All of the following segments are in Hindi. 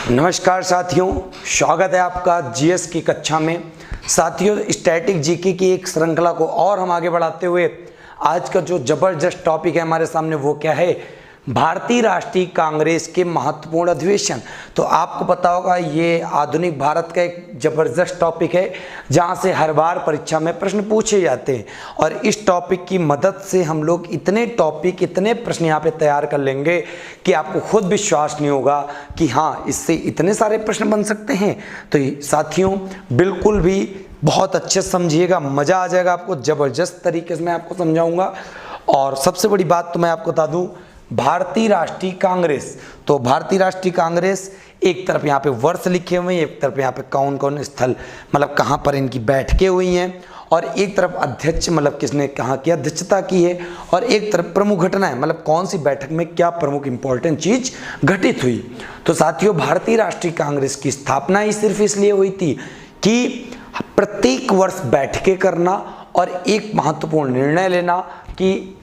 नमस्कार साथियों, स्वागत है आपका जीएस की कक्षा में। साथियों, स्टैटिक जीके की एक श्रृंखला को और हम आगे बढ़ाते हुए आज का जो जबरदस्त टॉपिक है हमारे सामने वो क्या है? भारतीय राष्ट्रीय कांग्रेस के महत्वपूर्ण अधिवेशन। तो आपको पता होगा ये आधुनिक भारत का एक जबरदस्त टॉपिक है जहां से हर बार परीक्षा में प्रश्न पूछे जाते हैं और इस टॉपिक की मदद से हम लोग इतने प्रश्न यहाँ पे तैयार कर लेंगे कि आपको खुद विश्वास नहीं होगा कि हाँ, इससे इतने सारे प्रश्न बन सकते हैं। तो साथियों, बिल्कुल भी बहुत अच्छे से समझिएगा, मज़ा आ जाएगा आपको। ज़बरदस्त तरीके से मैं आपको समझाऊंगा। और सबसे बड़ी बात तो मैं आपको बता दूं, भारतीय राष्ट्रीय कांग्रेस, तो भारतीय राष्ट्रीय कांग्रेस एक तरफ यहाँ पे वर्ष लिखे हुए हैं, एक तरफ यहाँ पे कौन कौन स्थल मतलब कहाँ पर इनकी बैठकें हुई हैं, और एक तरफ अध्यक्ष मतलब किसने कहाँ की अध्यक्षता की है, और एक तरफ प्रमुख घटनाएं मतलब कौन सी बैठक में क्या प्रमुख इंपॉर्टेंट चीज घटित हुई। तो साथियों, भारतीय राष्ट्रीय कांग्रेस की स्थापना ही सिर्फ इसलिए हुई थी कि प्रत्येक वर्ष बैठकें करना और एक महत्वपूर्ण निर्णय लेना कि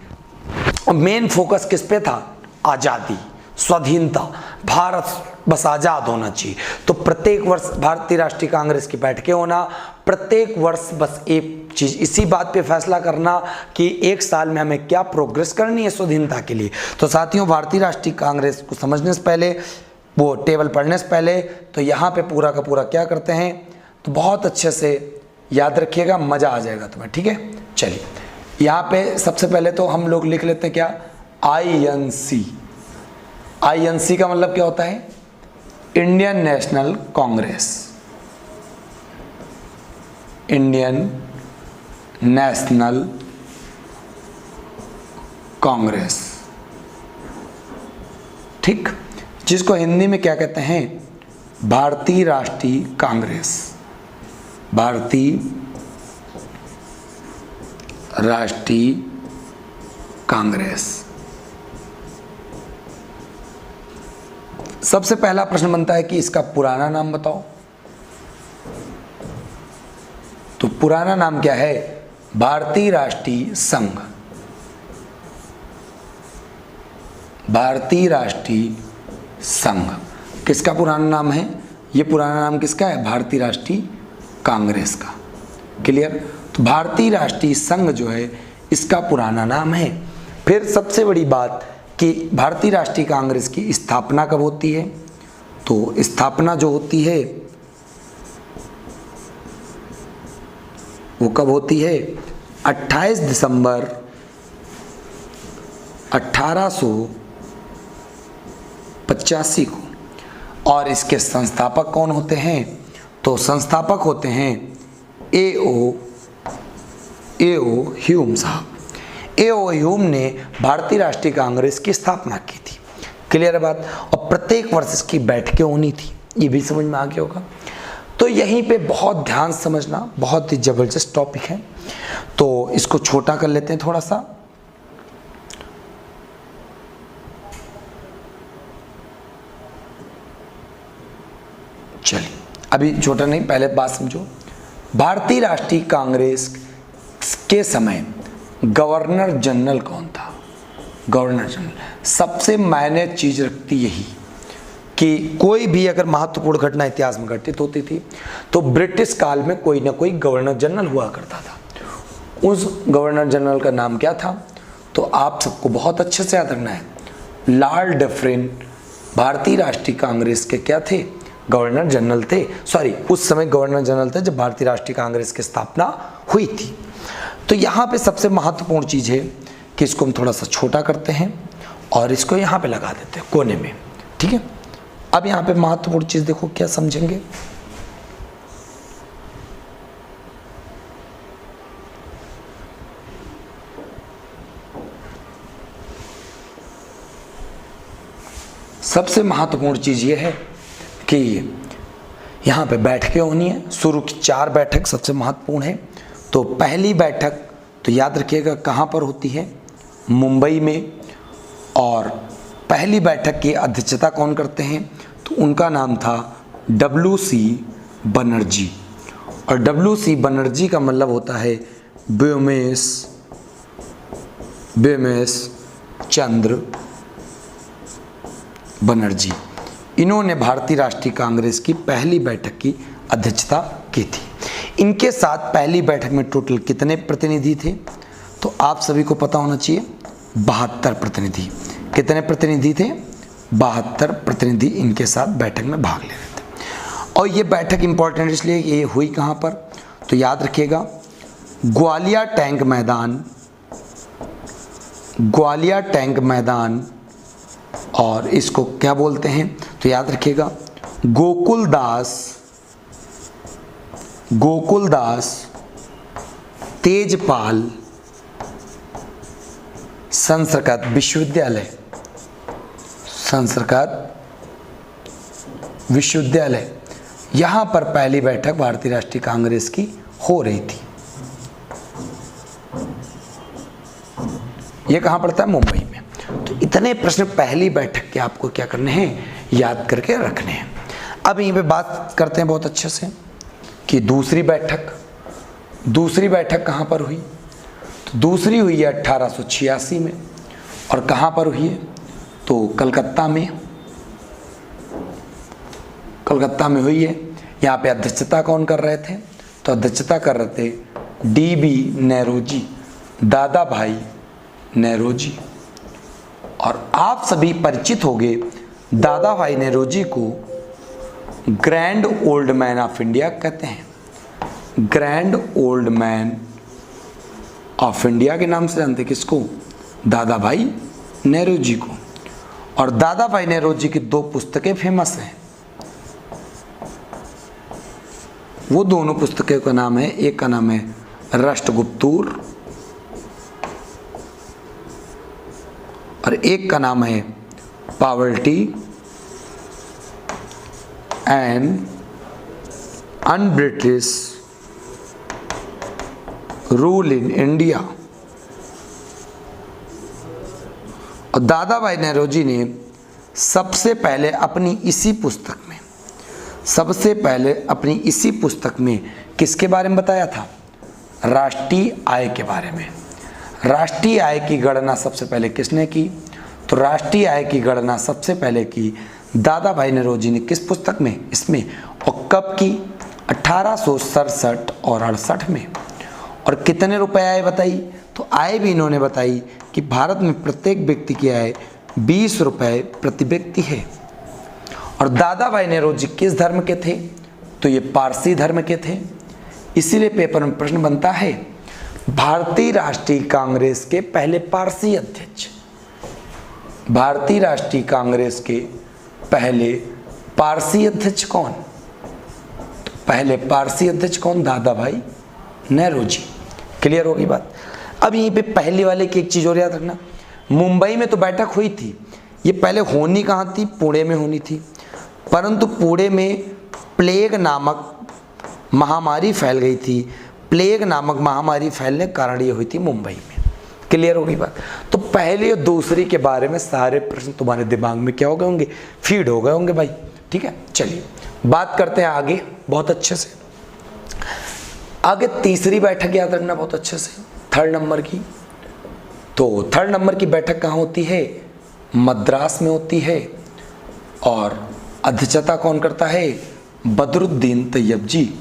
मेन फोकस किस पे था? आज़ादी, स्वाधीनता, भारत बस आज़ाद होना चाहिए। तो प्रत्येक वर्ष भारतीय राष्ट्रीय कांग्रेस की बैठकें होना, प्रत्येक वर्ष बस एक चीज़, इसी बात पे फैसला करना कि एक साल में हमें क्या प्रोग्रेस करनी है स्वाधीनता के लिए। तो साथियों, भारतीय राष्ट्रीय कांग्रेस को समझने से पहले, वो टेबल पढ़ने से पहले, तो यहाँ पे पूरा का पूरा क्या करते हैं, तो बहुत अच्छे से याद रखिएगा, मज़ा आ जाएगा तुम्हें। ठीक है, चलिए यहाँ पे सबसे पहले तो हम लोग लिख लेते हैं क्या? आईएनसी। आईएनसी का मतलब क्या होता है? Indian national Congress. Indian national Congress, ठीक, जिसको हिंदी में क्या कहते हैं? भारतीय राष्ट्रीय कांग्रेस। भारतीय राष्ट्रीय कांग्रेस। सबसे पहला प्रश्न बनता है कि इसका पुराना नाम बताओ। तो पुराना नाम क्या है? भारतीय राष्ट्रीय संघ। भारतीय राष्ट्रीय संघ किसका पुराना नाम है? ये पुराना नाम किसका है? भारतीय राष्ट्रीय कांग्रेस का। क्लियर? तो भारतीय राष्ट्रीय संघ जो है इसका पुराना नाम है। फिर सबसे बड़ी बात कि भारतीय राष्ट्रीय कांग्रेस की स्थापना कब होती है? तो स्थापना जो होती है वो कब होती है? 28 दिसंबर 1885 को। और इसके संस्थापक कौन होते हैं? तो संस्थापक होते हैं एओ ह्यूम साहब। एओ ह्यूम ने भारतीय राष्ट्रीय कांग्रेस की स्थापना की थी। क्लियर है बात? और प्रत्येक वर्ष इसकी बैठकें होनी थी, ये भी समझ में आ गया होगा। तो यहीं पे बहुत ध्यान समझना, बहुत ही जबरदस्त टॉपिक है। तो इसको छोटा कर लेते हैं थोड़ा सा। चलिए, अभी छोटा नहीं, पहले बात समझो। भारतीय राष्ट्रीय कांग्रेस के समय गवर्नर जनरल कौन था? गवर्नर जनरल सबसे मायने चीज रखती यही कि कोई भी अगर महत्वपूर्ण घटना इतिहास में घटित होती थी तो ब्रिटिश काल में कोई ना कोई गवर्नर जनरल हुआ करता था। उस गवर्नर जनरल का नाम क्या था? तो आप सबको बहुत अच्छे से याद रखना है। लॉर्ड डफरिन भारतीय राष्ट्रीय कांग्रेस के क्या थे? गवर्नर जनरल थे। सॉरी, उस समय गवर्नर जनरल थे जब भारतीय राष्ट्रीय कांग्रेस की स्थापना हुई थी। तो यहाँ पे सबसे महत्वपूर्ण चीज़ है कि इसको हम थोड़ा सा छोटा करते हैं और इसको यहाँ पे लगा देते हैं कोने में। ठीक है, अब यहाँ पे महत्वपूर्ण चीज़ देखो, क्या समझेंगे? सबसे महत्वपूर्ण चीज़ ये है कि यहाँ पे बैठकें होनी है। शुरू की 4 बैठक सबसे महत्वपूर्ण है। तो पहली बैठक तो याद रखिएगा कहाँ पर होती है? मुंबई में। और पहली बैठक की अध्यक्षता कौन करते हैं? तो उनका नाम था WC बनर्जी। और WC बनर्जी का मतलब होता है व्योमेश चंद्र बनर्जी। इन्होंने भारतीय राष्ट्रीय कांग्रेस की पहली बैठक की अध्यक्षता की थी। इनके साथ पहली बैठक में टोटल कितने प्रतिनिधि थे? तो आप सभी को पता होना चाहिए 72 प्रतिनिधि। कितने प्रतिनिधि थे? 72 प्रतिनिधि इनके साथ बैठक में भाग ले रहे थे। और ये बैठक इंपॉर्टेंट इसलिए ये हुई कहाँ पर? तो याद रखिएगा, ग्वालियर टैंक मैदान, ग्वालियर टैंक मैदान, और इसको क्या बोलते हैं? तो याद रखिएगा, गोकुलदास तेजपाल संस्कृत विश्वविद्यालय, संस्कृत विश्वविद्यालय, यहाँ पर पहली बैठक भारतीय राष्ट्रीय कांग्रेस की हो रही थी। ये कहाँ पड़ता है? मुंबई में। तो इतने प्रश्न पहली बैठक के आपको क्या करने हैं? याद करके रखने हैं। अब यहीं पे बात करते हैं बहुत अच्छे से कि दूसरी बैठक कहाँ पर हुई? तो दूसरी हुई है 1886 में। और कहाँ पर हुई है? तो कलकत्ता में, कलकत्ता में हुई है। यहाँ पे अध्यक्षता कौन कर रहे थे? तो अध्यक्षता कर रहे थे DB नेहरूजी, दादा भाई नेहरूजी। और आप सभी परिचित होंगे दादा भाई नेहरूजी को grand old man of India कहते हैं। Grand old man of India के नाम से जानते किसको? दादा भाई नेहरूजी को। और दादा भाई नेहरूजी की 2 पुस्तकें फेमस हैं। वो दोनों पुस्तकों का नाम है, एक का नाम है राष्ट्रगुप्तूर और एक का नाम है poverty and un-British rule in India. और दादा भाई नेहरूजी ने सबसे पहले अपनी इसी पुस्तक में किसके बारे में बताया था? राष्ट्रीय आय के बारे में। राष्ट्रीय आय की गणना सबसे पहले किसने की? तो राष्ट्रीय आय की गणना सबसे पहले की दादा भाई नेहरूजी ने। किस पुस्तक में? इसमें। और कब की? 1867 और 68 में। और कितने रुपए आय बताई? तो आय भी इन्होंने बताई कि भारत में प्रत्येक व्यक्ति की आय 20 रुपए प्रति व्यक्ति है। और दादा भाई नेहरूजी किस धर्म के थे? तो ये पारसी धर्म के थे। इसीलिए पेपर में प्रश्न बनता है भारतीय राष्ट्रीय कांग्रेस के पहले पारसी अध्यक्ष। भारतीय राष्ट्रीय कांग्रेस के पहले पारसी अध्यक्ष कौन? तो पहले पारसी अध्यक्ष कौन? दादा भाई नेहरूजी। क्लियर होगी बात? अब यहीं पे पहले वाले की एक चीज और याद रखना, मुंबई में तो बैठक हुई थी। ये पहले होनी कहाँ थी? पुणे में होनी थी। परंतु पुणे में प्लेग नामक महामारी फैल गई थी। प्लेग नामक महामारी फैलने के कारण ये हुई थी मुंबई में। क्लियर होगी बात? तो पहले और दूसरी के बारे में सारे प्रश्न तुम्हारे दिमाग में क्या हो गए होंगे? फीड हो गए होंगे भाई। ठीक है, चलिए बात करते हैं आगे बहुत अच्छे से। आगे तीसरी बैठक याद रखना बहुत अच्छे से, 3rd नंबर की। तो 3rd नंबर की बैठक कहाँ होती है? मद्रास में होती है। और अध्यक्षता कौन करता है? बदरुद्दीन तैयब जी।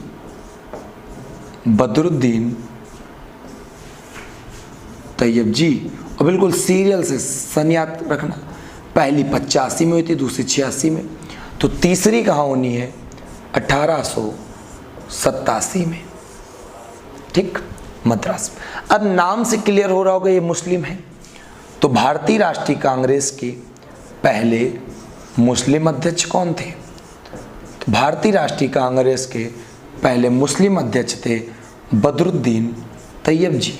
बदरुद्दीन तैयब जी। और बिल्कुल सीरियल से सन याद रखना, पहली 85 में हुई थी, दूसरी 86 में। तो तीसरी कहाँ होनी है? 1887 में। ठीक, मद्रास। अब नाम से क्लियर हो रहा होगा ये मुस्लिम है। तो भारतीय राष्ट्रीय कांग्रेस के पहले मुस्लिम अध्यक्ष कौन थे? तो भारतीय राष्ट्रीय कांग्रेस के पहले मुस्लिम अध्यक्ष थे बदरुद्दीन तैयब जी।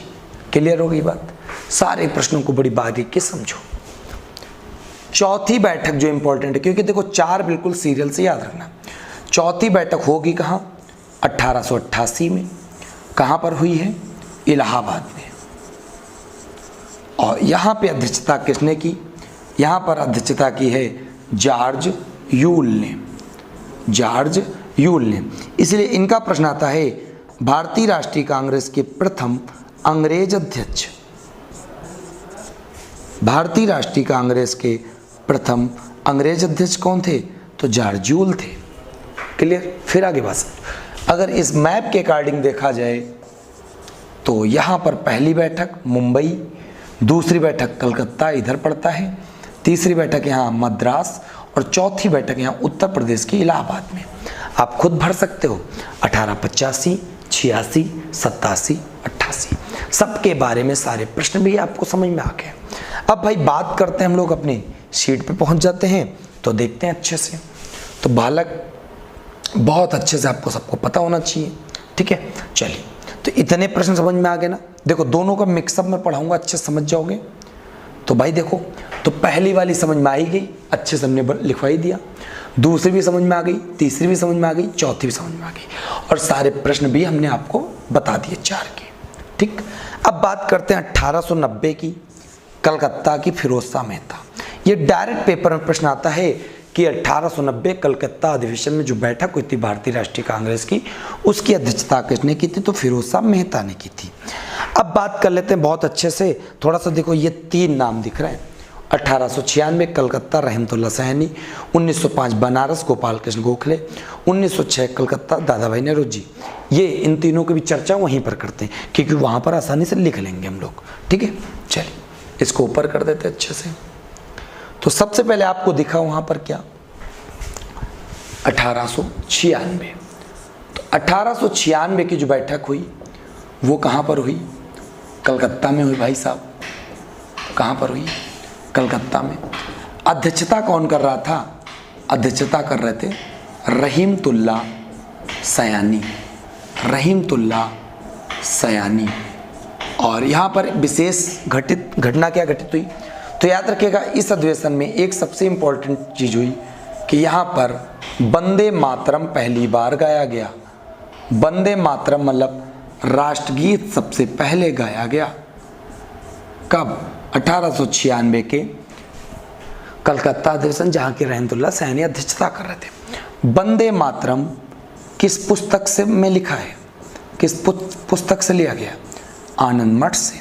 क्लियर हो गई बात? सारे प्रश्नों को बड़ी बारीकी समझो। चौथी बैठक जो इंपॉर्टेंट है, क्योंकि देखो 4 बिल्कुल सीरियल से याद रखना। चौथी बैठक होगी कहाँ? 1888 में। कहाँ पर हुई है? इलाहाबाद में। और यहाँ पे अध्यक्षता किसने की? यहाँ पर अध्यक्षता की है जॉर्ज यूल ने। जॉर्ज यूल ने। इसलिए इनका प्रश्न आता है भारतीय राष्ट्रीय कांग्रेस के प्रथम अंग्रेज अध्यक्ष। भारतीय राष्ट्रीय कांग्रेस के प्रथम अंग्रेज अध्यक्ष कौन थे? तो जारजूल थे। क्लियर। फिर आगे बात, अगर इस मैप के अकॉर्डिंग देखा जाए तो यहाँ पर पहली बैठक मुंबई, दूसरी बैठक कलकत्ता इधर पड़ता है, तीसरी बैठक यहाँ मद्रास और चौथी बैठक यहाँ उत्तर प्रदेश की इलाहाबाद में। आप खुद भर सकते हो 1885, 86, 87, 88 सबके बारे में सारे प्रश्न भी आपको समझ में आ गए। अब भाई बात करते हैं, हम लोग अपनी शीट पे पहुंच जाते हैं तो देखते हैं अच्छे से। तो बालक बहुत अच्छे से आपको सबको पता होना चाहिए, ठीक है। चलिए, तो इतने प्रश्न समझ में आ गए ना। देखो दोनों का मिक्सअप में पढ़ाऊंगा, अच्छे से समझ जाओगे। तो भाई देखो, तो पहली वाली समझ में आई गई, अच्छे से हमने लिखवा ही दिया। दूसरी भी समझ में आ गई, तीसरी भी समझ में आ गई, चौथी भी समझ में आ गई, और सारे प्रश्न भी हमने आपको बता दिए 4 के, ठीक। अब बात करते हैं 1890 की, कलकत्ता की फिरोज शाह मेहता। ये डायरेक्ट पेपर में प्रश्न आता है कि 1890 कलकत्ता अधिवेशन में जो बैठक हुई थी भारतीय राष्ट्रीय कांग्रेस की, उसकी अध्यक्षता किसने की थी? तो फिरोज शाह मेहता ने की थी। अब बात कर लेते हैं बहुत अच्छे से, थोड़ा सा देखो ये 3 नाम दिख रहे हैं। 1896 कलकत्ता रहमतुल्लाह सहनी, 1905 बनारस गोपाल कृष्ण गोखले, 1906 कलकत्ता दादा भाई नेहरू। ये इन तीनों की भी चर्चा वहीं पर करते हैं क्योंकि वहाँ पर आसानी से लिख लेंगे हम लोग, ठीक है। चलिए इसको ऊपर कर देते हैं अच्छे से। तो सबसे पहले आपको दिखा वहाँ पर क्या, 1896। तो 1896 की जो बैठक हुई वो कहाँ पर हुई? कलकत्ता में हुई भाई साहब। कहाँ पर हुई? कलकत्ता में। अध्यक्षता कौन कर रहा था? अध्यक्षता कर रहे थे रहीमतुल्लाह सयानी, रहीमतुल्लाह सयानी। और यहाँ पर विशेष घटना क्या घटित हुई? तो याद रखिएगा, इस अधिवेशन में एक सबसे इम्पोर्टेंट चीज़ हुई कि यहाँ पर वंदे मातरम पहली बार गाया गया। वंदे मातरम मतलब राष्ट्रगीत सबसे पहले गाया गया। कब? 1896 के कलकत्ता अधिवेशन, जहाँ के रहमतुल्लाह सैनी अध्यक्षता कर रहे थे। वंदे मातरम किस पुस्तक से में लिखा है? किस पुस्तक से लिया गया? आनंद मठ से।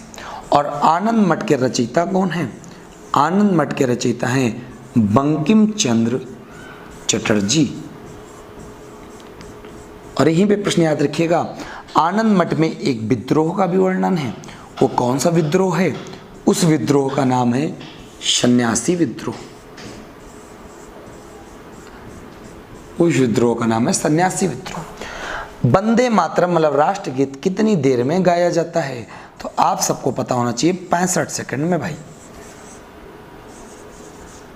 और आनंद मठ के रचयिता कौन हैं? आनंद मठ के रचयिता हैं बंकिम चंद्र चटर्जी। और यहीं पे प्रश्न याद रखिएगा, आनंद मठ में एक विद्रोह का भी वर्णन है। वो कौन सा विद्रोह है? उस विद्रोह का नाम है सन्यासी विद्रोह। उस विद्रोह का नाम है सन्यासी विद्रोह। वंदे मातरम मतलब राष्ट्रगीत कितनी देर में गाया जाता है? तो आप सबको पता होना चाहिए 65 सेकंड में भाई।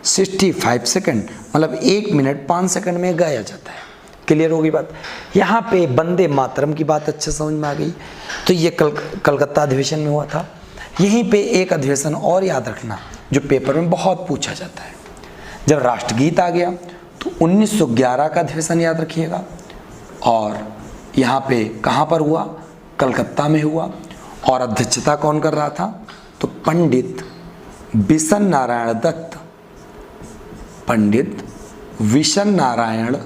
65 सेकंड मतलब 1 मिनट 5 सेकंड में गाया जाता है। क्लियर होगी बात? यहाँ पे वंदे मातरम की बात अच्छे समझ में आ गई। तो ये कलकत्ता अधिवेशन में हुआ था। यहीं पे एक अधिवेशन और याद रखना जो पेपर में बहुत पूछा जाता है। जब राष्ट्रगीत आ गया तो 1911 का अधिवेशन याद रखिएगा। और यहाँ पे कहाँ पर हुआ? कलकत्ता में हुआ। और अध्यक्षता कौन कर रहा था? तो पंडित बिशन नारायण दत्त। पंडित विशन नारायण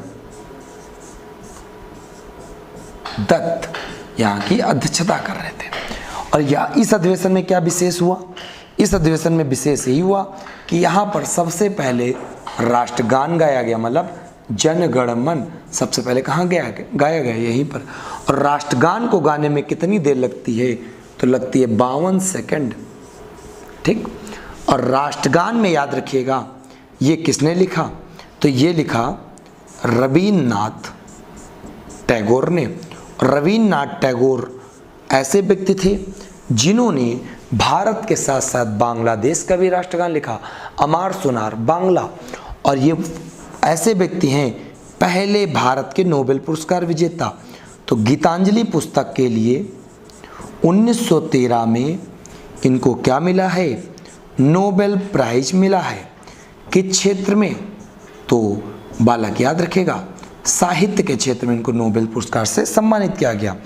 दत्त यहाँ की अध्यक्षता कर रहे थे। और इस अधिवेशन में क्या विशेष हुआ? इस अधिवेशन में विशेष यही हुआ कि यहाँ पर सबसे पहले राष्ट्रगान गाया गया, मतलब जन गण मन सबसे पहले कहाँ गाया गया? यहीं पर। और राष्ट्रगान को गाने में कितनी देर लगती है? तो लगती है 52 सेकंड, ठीक। और राष्ट्रगान में याद रखिएगा ये किसने लिखा? तो ये लिखा रवीन्द्रनाथ टैगोर ने। रवीन्द्रनाथ टैगोर ऐसे व्यक्ति थे जिन्होंने भारत के साथ साथ बांग्लादेश का भी राष्ट्रगान लिखा, अमार सुनार बांग्ला। और ये ऐसे व्यक्ति हैं पहले भारत के नोबेल पुरस्कार विजेता। तो गीतांजलि पुस्तक के लिए 1913 में इनको क्या मिला है? नोबेल प्राइज मिला है। किस क्षेत्र में? तो बालक याद रखेगा, साहित्य के क्षेत्र में इनको नोबेल पुरस्कार से सम्मानित किया गया।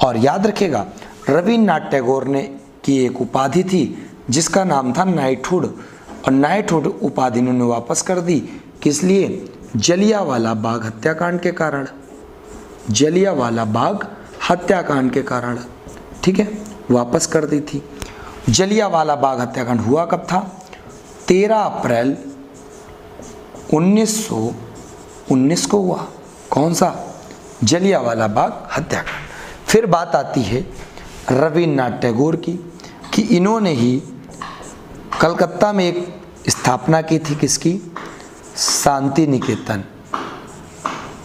और याद रखेगा रवीन्द्रनाथ टैगोर ने की एक उपाधि थी जिसका नाम था नाइटहुड। और नाइटहुड उपाधि उन्होंने वापस कर दी। किस लिए? जलियांवाला बाग हत्याकांड के कारण। जलियांवाला बाग हत्याकांड के कारण, ठीक है, वापस कर दी थी। जलियांवाला बाग हत्याकांड हुआ कब था? 13 अप्रैल 1941 19 को हुआ। कौन सा? जलियांवाला बाग हत्याकांड। फिर बात आती है रविन्द्रनाथ टैगोर की कि इन्होंने ही कलकत्ता में एक स्थापना की थी, किसकी? शांति निकेतन।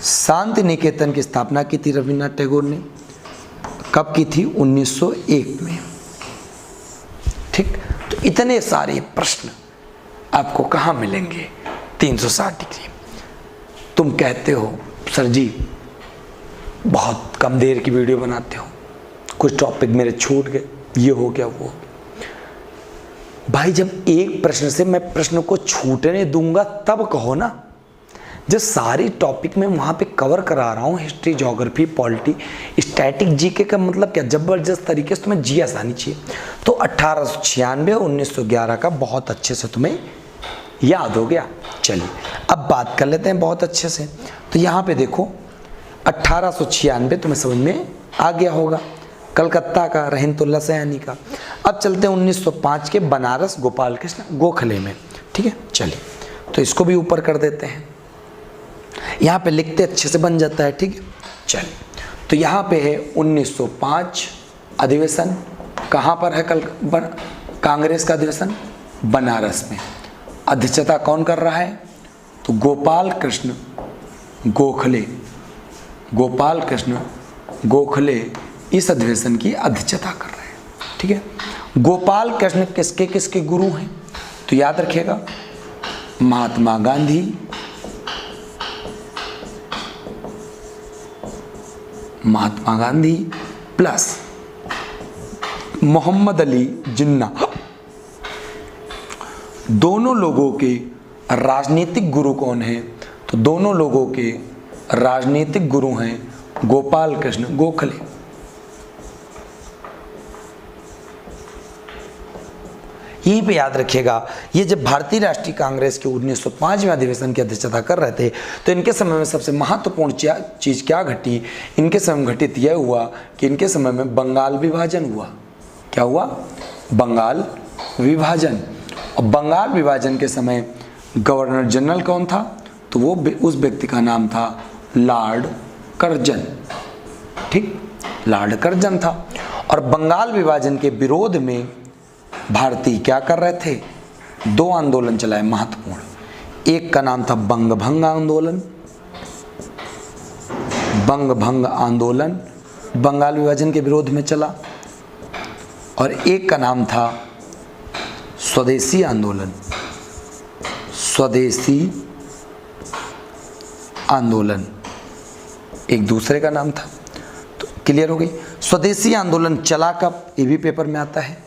शांति निकेतन की स्थापना की थी रविन्द्रनाथ टैगोर ने। कब की थी? 1901 में। ठीक, तो इतने सारे प्रश्न आपको कहाँ मिलेंगे? 360 डिग्री। तुम कहते हो सर जी बहुत कम देर की वीडियो बनाते हो, कुछ टॉपिक मेरे छूट गए, ये हो गया वो। भाई जब एक प्रश्न से मैं प्रश्न को छूटने दूंगा तब कहो ना। जब सारी टॉपिक में वहाँ पे कवर करा रहा हूँ, history, geography, polity, static, GK का मतलब क्या? जबरदस्त तरीके से तुम्हें जीएस आनी चाहिए। तो 1896 1911 का बहुत अच्छे से तुम्हें याद हो गया। चलिए अब बात कर लेते हैं बहुत अच्छे से। तो यहाँ पे देखो 1896 तुम्हें समझ में आ गया होगा, कलकत्ता का, रहमतुल्लाह सयानी का। अब चलते हैं 1905 के बनारस गोपाल कृष्ण गोखले में। ठीक है, चलिए तो इसको भी ऊपर कर देते हैं, यहाँ पे लिखते अच्छे से बन जाता है। ठीक है, चलिए तो यहाँ पे है 1905 अधिवेशन। कहाँ पर है कांग्रेस का अधिवेशन? बनारस में। अध्यक्षता कौन कर रहा है? तो गोपाल कृष्ण गोखले। गोपाल कृष्ण गोखले इस अधिवेशन की अध्यक्षता कर रहे हैं। ठीक है, गोपाल कृष्ण किसके किसके गुरु हैं? तो याद रखिएगा, महात्मा गांधी, महात्मा गांधी प्लस मोहम्मद अली जिन्ना, दोनों लोगों के राजनीतिक गुरु कौन हैं? तो दोनों लोगों के राजनीतिक गुरु हैं गोपाल कृष्ण गोखले। यहीं पे याद रखिएगा, ये जब भारतीय राष्ट्रीय कांग्रेस के 1905वें अधिवेशन की अध्यक्षता कर रहे थे तो इनके समय में सबसे महत्वपूर्ण चीज़ क्या घटी? इनके समय में घटित यह हुआ कि इनके समय में बंगाल विभाजन हुआ। क्या हुआ? बंगाल विभाजन। और बंगाल विभाजन के समय गवर्नर जनरल कौन था? तो वो उस व्यक्ति का नाम था लॉर्ड कर्जन। ठीक, लॉर्ड कर्जन था। और बंगाल विभाजन के विरोध में भारतीय क्या कर रहे थे? 2 आंदोलन चलाए महत्वपूर्ण। एक का नाम था बंग भंग आंदोलन। बंग भंग आंदोलन बंगाल विभाजन के विरोध में चला। और एक का नाम था स्वदेशी आंदोलन। स्वदेशी आंदोलन एक दूसरे का नाम था। तो क्लियर हो गई। स्वदेशी आंदोलन चला कब? ये भी पेपर में आता है।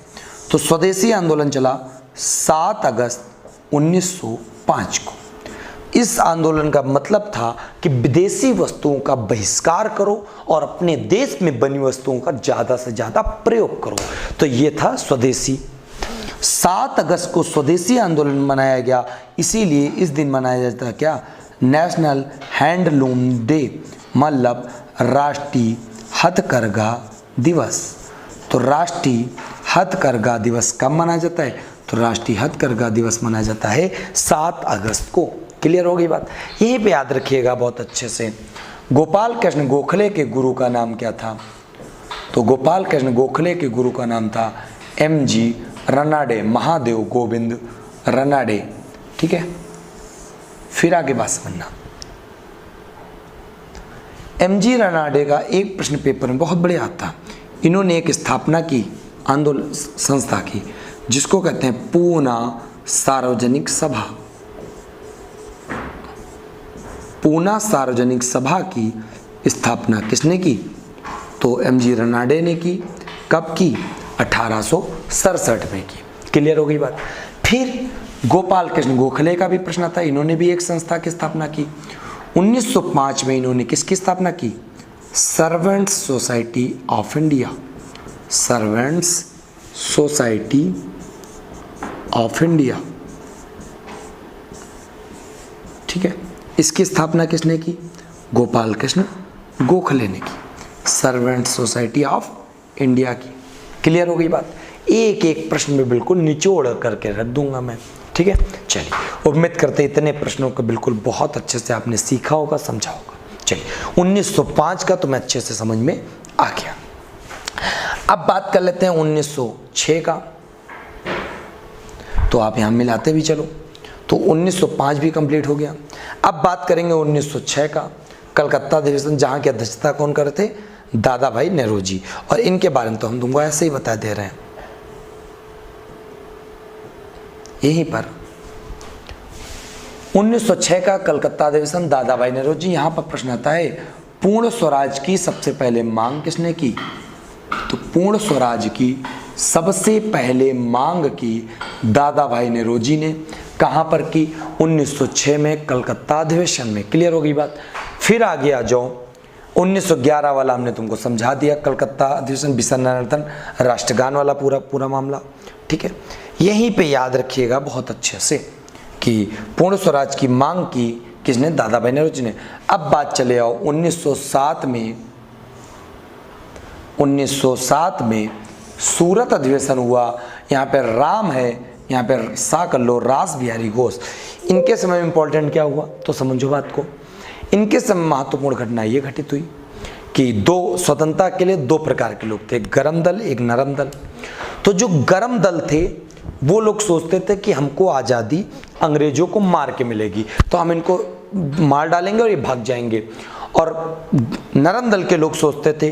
तो स्वदेशी आंदोलन चला 7 अगस्त 1905 को। इस आंदोलन का मतलब था कि विदेशी वस्तुओं का बहिष्कार करो और अपने देश में बनी वस्तुओं का ज़्यादा से ज़्यादा प्रयोग करो। तो ये था स्वदेशी। 7 अगस्त को स्वदेशी आंदोलन मनाया गया, इसीलिए इस दिन मनाया जाता है क्या? नेशनल हैंडलूम डे, मतलब राष्ट्रीय हथकरघा दिवस। तो राष्ट्रीय हथकरघा दिवस कब मनाया जाता है? तो राष्ट्रीय हथकरघा दिवस मनाया जाता है 7 अगस्त को। क्लियर हो गई बात? यहीं पे याद रखिएगा बहुत अच्छे से। गोपाल कृष्ण गोखले के गुरु का नाम क्या था? तो गोपाल कृष्ण गोखले के गुरु का नाम था MG रनाडे, महादेव गोविंद रनाडे। ठीक है, फिर आगे बात समझना। MG रनाडे का एक प्रश्न पेपर में बहुत बढ़िया आता। इन्होंने एक स्थापना की, आंदोलन संस्था की, जिसको कहते हैं पूना सार्वजनिक सभा। पूना सार्वजनिक सभा की स्थापना किसने की? तो MG रनाडे ने की। कब की? 1867 में की। क्लियर हो गई बात? फिर गोपाल कृष्ण गोखले का भी प्रश्न था, इन्होंने भी एक संस्था की स्थापना की। 1905 में इन्होंने किसकी स्थापना की? Servants society of India. Servants society of India. ठीक है, इसकी स्थापना किसने की? गोपाल कृष्ण गोखले ने की, सर्वेंट्स सोसाइटी ऑफ इंडिया की। क्लियर हो गई बात? एक एक प्रश्न में बिल्कुल निचोड़ करके रख दूंगा मैं। ठीक है, चलिए। चलिए, उम्मीद करते इतने प्रश्नों को बिल्कुल बहुत अच्छे से आपने सीखा होगा, समझा होगा। चलिए, 1905 का तो मैं अच्छे से समझ में आ गया। अब बात कर लेते हैं 1906 का, तो आप यहां मिलाते भी चलो, तो 1905 भी कंप्लीट हो गया। अब बात करेंगे 1906 का, कलकत्ता अधिवेशन, जहां की अध्यक्षता कौन कर रहे थे? दादा भाई नेहरू जी। और इनके बारे में तो हम तुमको ऐसे ही बता दे रहे हैं यहीं पर। 1906 का कलकत्ता अधिवेशन, दादा भाई नेहरू जी। यहां पर प्रश्न आता है, पूर्ण स्वराज की सबसे पहले मांग किसने की? तो पूर्ण स्वराज की सबसे पहले मांग की दादा भाई नेहरू जी ने। कहां पर की? 1906 में कलकत्ता अधिवेशन में। क्लियर हो गई बात। फिर आगे आ जाओ, 1911 वाला हमने तुमको समझा दिया, कलकत्ता अधिवेशन, विसर्जन राष्ट्रगान वाला पूरा मामला। ठीक है, यहीं पे याद रखिएगा बहुत अच्छे से कि पूर्ण स्वराज की मांग की किसने? दादा भाई नेहरू जी ने। अब बात चले आओ 1907 में। 1907 में सूरत अधिवेशन हुआ। यहाँ पे राम है, यहाँ पे सा कर लो, रास बिहारी घोष। इनके समय में इंपॉर्टेंट क्या हुआ? तो समझो बात को। इनके समय महत्वपूर्ण घटना ये घटित हुई कि दो स्वतंत्रता के लिए दो प्रकार के लोग थे, गरम दल, एक नरम दल। तो जो गरम दल थे वो लोग सोचते थे कि हमको आज़ादी अंग्रेजों को मार के मिलेगी, तो हम इनको मार डालेंगे और ये भाग जाएंगे। और नरम दल के लोग सोचते थे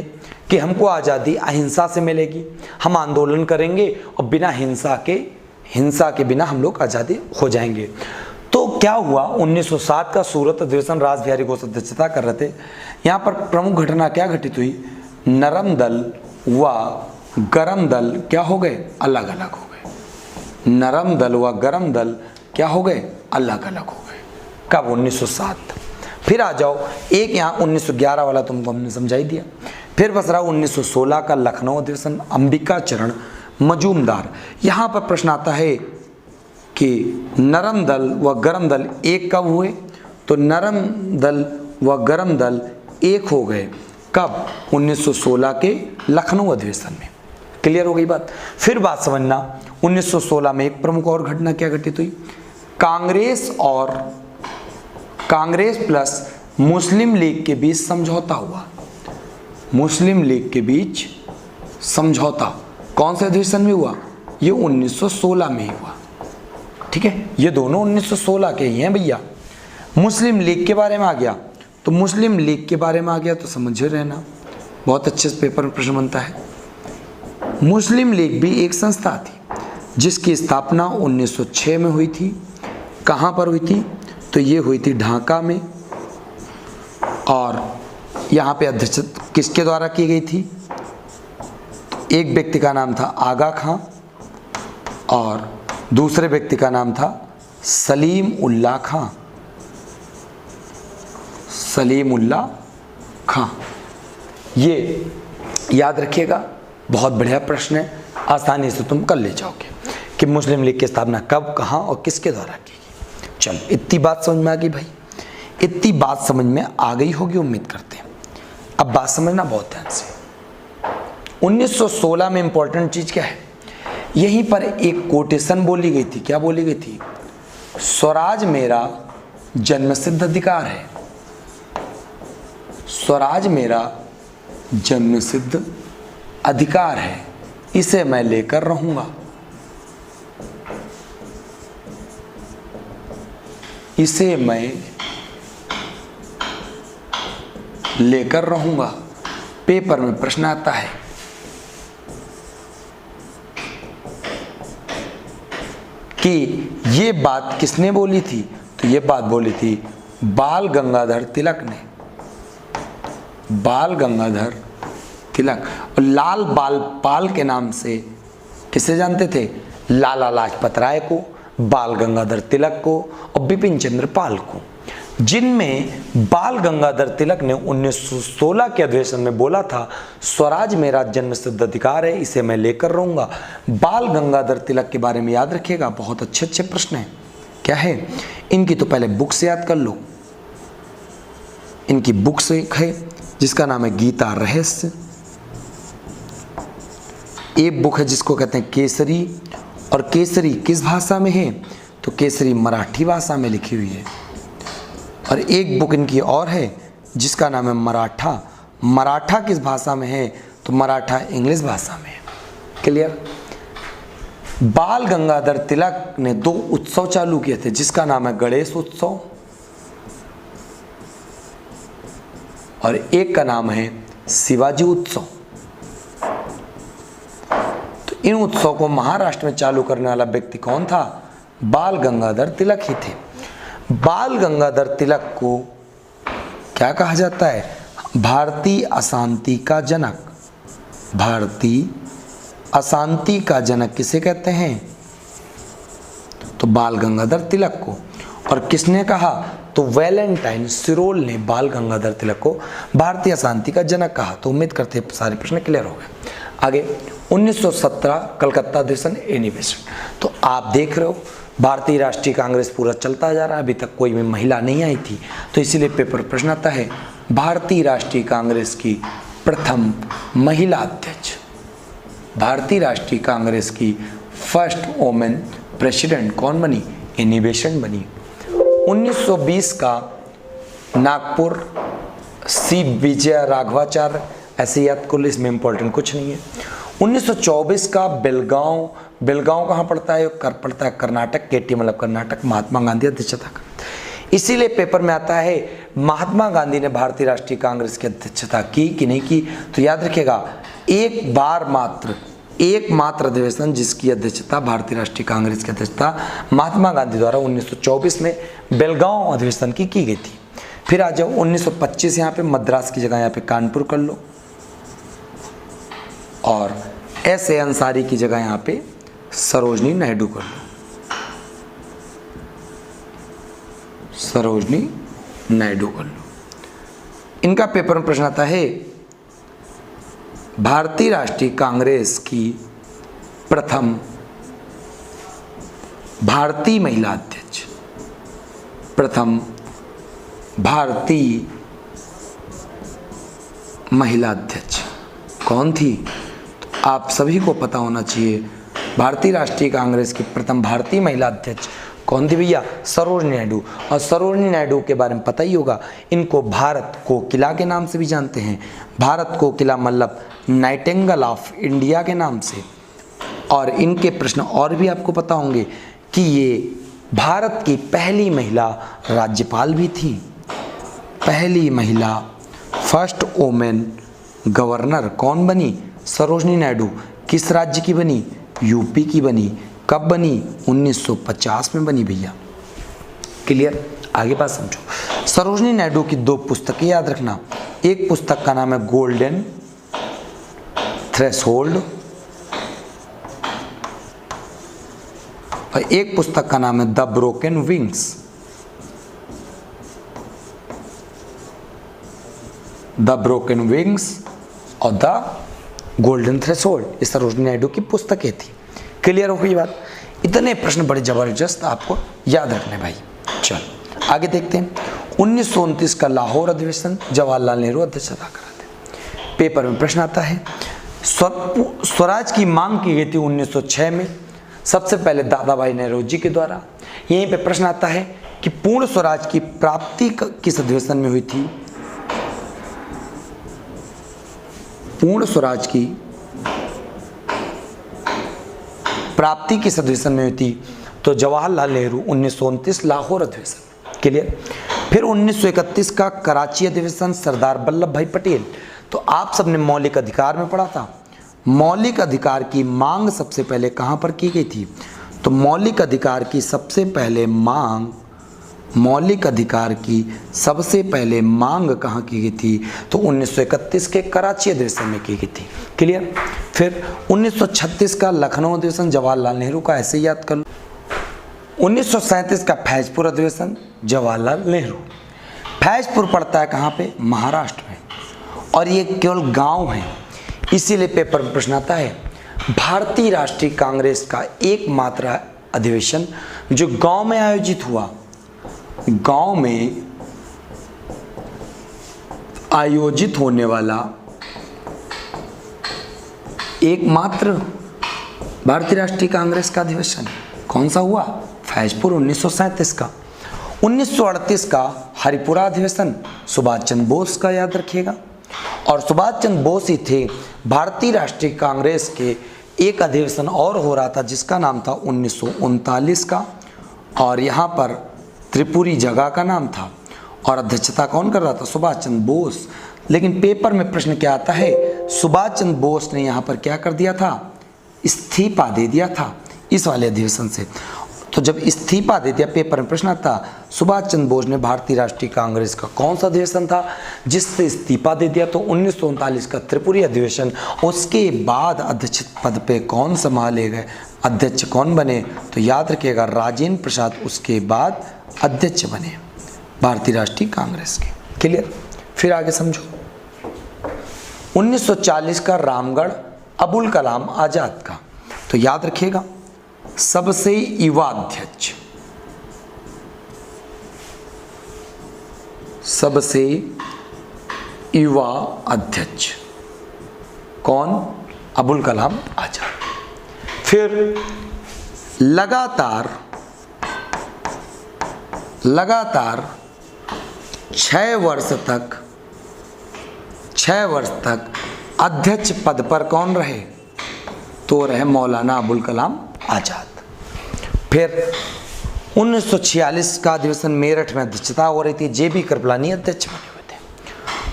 कि हमको आज़ादी अहिंसा से मिलेगी, हम आंदोलन करेंगे और बिना हिंसा के बिना हम लोग आज़ादी हो जाएंगे। तो क्या हुआ? 1907 का सूरत अधिवेशन, रास बिहारी घोष अध्यक्षता कर रहे थे। यहाँ पर प्रमुख घटना क्या घटित हुई? नरम दल व गरम दल क्या हो गए? अलग अलग हो गए। नरम दल व गरम दल क्या हो गए? अलग अलग हो गए। कब? 1907। फिर आ जाओ, एक यहाँ 1911 वाला तुमको हमने समझाई दिया। फिर बस रहा 1916 का लखनऊ अधिवेशन, अंबिका चरण मजूमदार। यहाँ पर प्रश्न आता है कि नरम दल व गरम दल एक कब हुए? तो नरम दल व गरम दल एक हो गए। कब? 1916 के लखनऊ अधिवेशन में। क्लियर हो गई बात। फिर बात समझना, 1916 में एक प्रमुख और घटना क्या घटित हुई? कांग्रेस प्लस मुस्लिम लीग के बीच समझौता हुआ। मुस्लिम लीग के बीच समझौता कौन से अधिवेशन में हुआ? ये 1916 में ही हुआ। ठीक है, ये दोनों 1916 के ही हैं भैया। मुस्लिम लीग के बारे में आ गया, तो मुस्लिम लीग के बारे में आ गया तो समझे रहना, बहुत अच्छे से पेपर में प्रश्न बनता है। मुस्लिम लीग भी एक संस्था थी जिसकी स्थापना 1906 में हुई थी। कहाँ पर हुई थी? तो ये हुई थी ढाका में। और यहाँ पे अध्यक्षता किसके द्वारा की गई थी? एक व्यक्ति का नाम था आगा खां और दूसरे व्यक्ति का नाम था सलीम उल्लाह खां। सलीम उल्लाह खां, ये याद रखिएगा, बहुत बढ़िया प्रश्न है, आसानी से तुम कर ले जाओगे कि मुस्लिम लीग की स्थापना कब, कहाँ और किसके द्वारा की गई। चलो, इतनी बात समझ में आ गई भाई, इतनी बात समझ में आ गई होगी उम्मीद करते हैं। अब बात समझना बहुत ध्यान से। 1916 में इंपॉर्टेंट चीज क्या है? यहीं पर एक कोटेशन बोली गई थी। क्या बोली गई थी? स्वराज मेरा जन्मसिद्ध अधिकार है। स्वराज मेरा जन्मसिद्ध अधिकार है, इसे मैं लेकर रहूंगा। इसे मैं लेकर रहूंगा। पेपर में प्रश्न आता है कि ये बात किसने बोली थी? तो ये बात बोली थी बाल गंगाधर तिलक ने। बाल गंगाधर तिलक। और लाल बाल पाल के नाम से किसे जानते थे? लाला लाजपत राय को, बाल गंगाधर तिलक को और बिपिन चंद्र पाल को, जिनमें बाल गंगाधर तिलक ने 1916 के अधिवेशन में बोला था स्वराज मेरा जन्मसिद्ध अधिकार है, इसे मैं लेकर रहूंगा। बाल गंगाधर तिलक के बारे में याद रखिएगा, बहुत अच्छे अच्छे प्रश्न हैं। क्या है? इनकी तो पहले बुक से याद कर लो। इनकी बुक से एक है जिसका नाम है गीता रहस्य। एक बुक है जिसको कहते हैं केसरी। और केसरी किस भाषा में है? तो केसरी मराठी भाषा में लिखी हुई है। और एक बुक इनकी और है जिसका नाम है मराठा। मराठा किस भाषा में है? तो मराठा इंग्लिश भाषा में है। क्लियर? बाल गंगाधर तिलक ने 2 उत्सव चालू किए थे जिसका नाम है गणेश उत्सव और एक का नाम है शिवाजी उत्सव। तो इन उत्सव को महाराष्ट्र में चालू करने वाला व्यक्ति कौन था? बाल गंगाधर तिलक ही थे। बाल गंगाधर तिलक को क्या कहा जाता है? भारतीय अशांति का जनक। भारतीय अशांति का जनक किसे कहते हैं? तो बाल गंगाधर तिलक को। और किसने कहा? तो वैलेंटाइन सिरोल ने बाल गंगाधर तिलक को भारतीय अशांति का जनक कहा। तो उम्मीद करते हैं सारे प्रश्न क्लियर हो गए। आगे 1917 कलकत्ता अधिवेशन एनिवेशन। तो आप देख रहे हो भारतीय राष्ट्रीय कांग्रेस पूरा चलता जा रहा है, अभी तक कोई भी महिला नहीं आई थी, तो इसीलिए पेपर प्रश्न आता है भारतीय राष्ट्रीय कांग्रेस की प्रथम महिला अध्यक्ष। भारतीय राष्ट्रीय कांग्रेस की फर्स्ट वोमेन प्रेसिडेंट कौन बनी? एनी बेसेंट बनी। 1920 का नागपुर सी विजय राघवाचार्य, ऐसे याद कर लो, इसमें इंपॉर्टेंट कुछ नहीं है। 1924 का बेलगांव, बेलगांव कहाँ पड़ता है? कर पड़ता है कर्नाटक, केटी मतलब कर्नाटक, महात्मा गांधी अध्यक्षता कर। इसीलिए पेपर में आता है महात्मा गांधी ने भारतीय राष्ट्रीय कांग्रेस की अध्यक्षता की कि नहीं की? तो याद रखिएगा एकमात्र अधिवेशन जिसकी अध्यक्षता भारतीय राष्ट्रीय कांग्रेस की अध्यक्षता महात्मा गांधी द्वारा 1924 में बेलगांव अधिवेशन की गई थी। फिर आ जाओ 1925, यहाँ पे मद्रास की जगह यहाँ पे कानपुर कर लो और S.A. अंसारी की जगह यहाँ पे सरोजनी नायडू कर लो। सरोजनी नायडू कर लो। इनका पेपर में प्रश्न आता है भारतीय राष्ट्रीय कांग्रेस की प्रथम भारतीय महिला अध्यक्ष, प्रथम भारतीय महिला अध्यक्ष कौन थी? तो आप सभी को पता होना चाहिए भारतीय राष्ट्रीय कांग्रेस की प्रथम भारतीय महिला अध्यक्ष कौन थी भैया? सरोजनी नायडू। और सरोजनी नायडू के बारे में पता ही होगा, इनको भारत कोकिला के नाम से भी जानते हैं। भारत कोकिला मतलब नाइटिंगेल ऑफ इंडिया के नाम से। और इनके प्रश्न और भी आपको पता होंगे कि ये भारत की पहली महिला राज्यपाल भी थी। पहली महिला फर्स्ट वोमेन गवर्नर कौन बनी? सरोजनी नायडू। किस राज्य की बनी? यूपी की बनी। कब बनी? 1950 में बनी भैया। क्लियर? आगे बात समझो। सरोजनी नायडू की 2 पुस्तकें याद रखना। एक पुस्तक का नाम है गोल्डन थ्रेशोल्ड और एक पुस्तक का नाम है the broken wings. The broken wings और द गोल्डन थ्रेशोल्ड, ये सरोजनी नायडू की पुस्तकें थी। क्लियर हो गई बात? इतने प्रश्न बड़े जबरदस्त आपको याद रखने भाई। चल आगे देखते हैं। 1929 का लाहौर अधिवेशन जवाहरलाल नेहरू अध्यक्षता कराते। पेपर में प्रश्न आता है स्वराज की मांग की गई थी 1906 में, सबसे पहले दादा भाई नेहरू के द्वारा। यहीं पे प्रश्न आता है कि पूर्ण स्वराज की प्राप्ति किस अधिवेशन में हुई थी? पूर्ण स्वराज की प्राप्ति किस अधिवेशन में हुई थी? तो जवाहरलाल नेहरू 1929 लाहौर अधिवेशन। क्लियर? फिर 1931 का कराची अधिवेशन सरदार वल्लभ भाई पटेल। तो आप सबने मौलिक अधिकार में पढ़ा था, मौलिक अधिकार की मांग सबसे पहले कहां पर की गई थी? तो मौलिक अधिकार की सबसे पहले मांग, मौलिक अधिकार की सबसे पहले मांग कहां की गई थी? तो 1931 के कराची अधिवेशन में की गई थी। क्लियर? फिर 1936 का लखनऊ अधिवेशन जवाहरलाल नेहरू का, ऐसे याद कर लो। 1937 का फैजपुर अधिवेशन जवाहरलाल नेहरू। फैजपुर पड़ता है कहाँ पे? महाराष्ट्र में, और ये केवल गांव है, इसीलिए पेपर में प्रश्न आता है भारतीय राष्ट्रीय कांग्रेस का एकमात्र अधिवेशन जो गांव में आयोजित हुआ, गांव में आयोजित होने वाला एकमात्र भारतीय राष्ट्रीय कांग्रेस का अधिवेशन कौन सा हुआ? फैजपुर 1937 का। 1938 का हरिपुरा अधिवेशन सुभाष चंद्र बोस का, याद रखिएगा। और सुभाष चंद्र बोस ही थे भारतीय राष्ट्रीय कांग्रेस के एक अधिवेशन और हो रहा था जिसका नाम था 1939 का, और यहाँ पर त्रिपुरी जगह का नाम था और अध्यक्षता कौन कर रहा था? सुभाष चंद्र बोस। लेकिन पेपर में प्रश्न क्या आता है? सुभाष चंद्र बोस ने यहाँ पर क्या कर दिया था? इस्तीफा दे दिया था इस वाले अधिवेशन से। तो जब इस्तीफा दे दिया, पेपर में प्रश्न आता सुभाष चंद्र बोस ने भारतीय राष्ट्रीय कांग्रेस का कौन सा अधिवेशन था जिससे इस्तीफा दे दिया? तो 1939 का त्रिपुरी अधिवेशन। उसके बाद अध्यक्ष पद पे कौन संभाले गए, अध्यक्ष कौन बने? तो याद रखिएगा राजेंद्र प्रसाद उसके बाद अध्यक्ष बने भारतीय राष्ट्रीय कांग्रेस के। क्लियर? फिर आगे समझो। 1940 का रामगढ़ अबुल कलाम आजाद का। तो याद रखिएगा सबसे युवा अध्यक्ष, सबसे युवा अध्यक्ष कौन? अबुल कलाम आजाद। फिर लगातार 6 वर्ष तक अध्यक्ष पद पर कौन रहे? तो रहे मौलाना अबुल कलाम आजाद। फिर 1946 का अधिवेशन मेरठ में अध्यक्षता हो रही थी, जेबी कृपलानी अध्यक्ष बने हुए थे।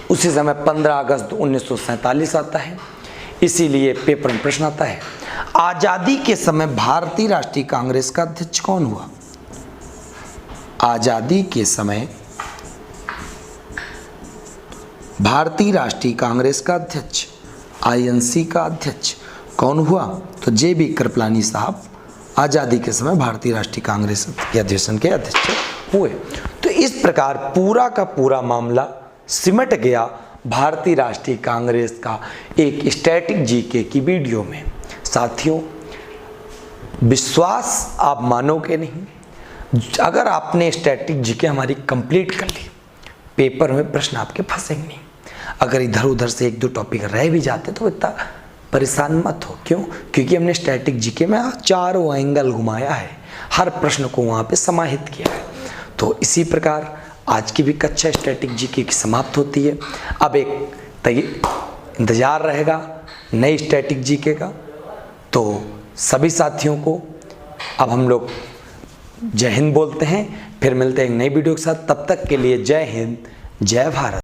उसी समय 15 अगस्त 1947 आता है, इसीलिए पेपर में प्रश्न आता है आजादी के समय भारतीय राष्ट्रीय कांग्रेस का अध्यक्ष कौन हुआ? आजादी के समय भारतीय राष्ट्रीय कांग्रेस का अध्यक्ष, आईएनसी का अध्यक्ष कौन हुआ? तो जेबी कृपलानी साहब आज़ादी के समय भारतीय राष्ट्रीय कांग्रेस के अधिवेशन के अध्यक्ष हुए। तो इस प्रकार पूरा का पूरा मामला सिमट गया भारतीय राष्ट्रीय कांग्रेस का एक स्टैटिक जीके की वीडियो में। साथियों, विश्वास आप मानोगे नहीं, अगर आपने स्टैटिक जीके हमारी कंप्लीट कर ली, पेपर में प्रश्न आपके फंसेंगे नहीं। अगर इधर उधर से 1-2 टॉपिक रह भी जाते तो इतना परेशान मत हो। क्यों? क्योंकि हमने स्टैटिक जीके में चारों एंगल घुमाया है, हर प्रश्न को वहाँ पे समाहित किया है। तो इसी प्रकार आज की भी कक्षा स्टैटिक जीके की समाप्त होती है। अब एक इंतज़ार रहेगा नई स्टैटिक जीके का। तो सभी साथियों को अब हम लोग जय हिंद बोलते हैं, फिर मिलते हैं एक नई वीडियो के साथ। तब तक के लिए जय हिंद, जय भारत।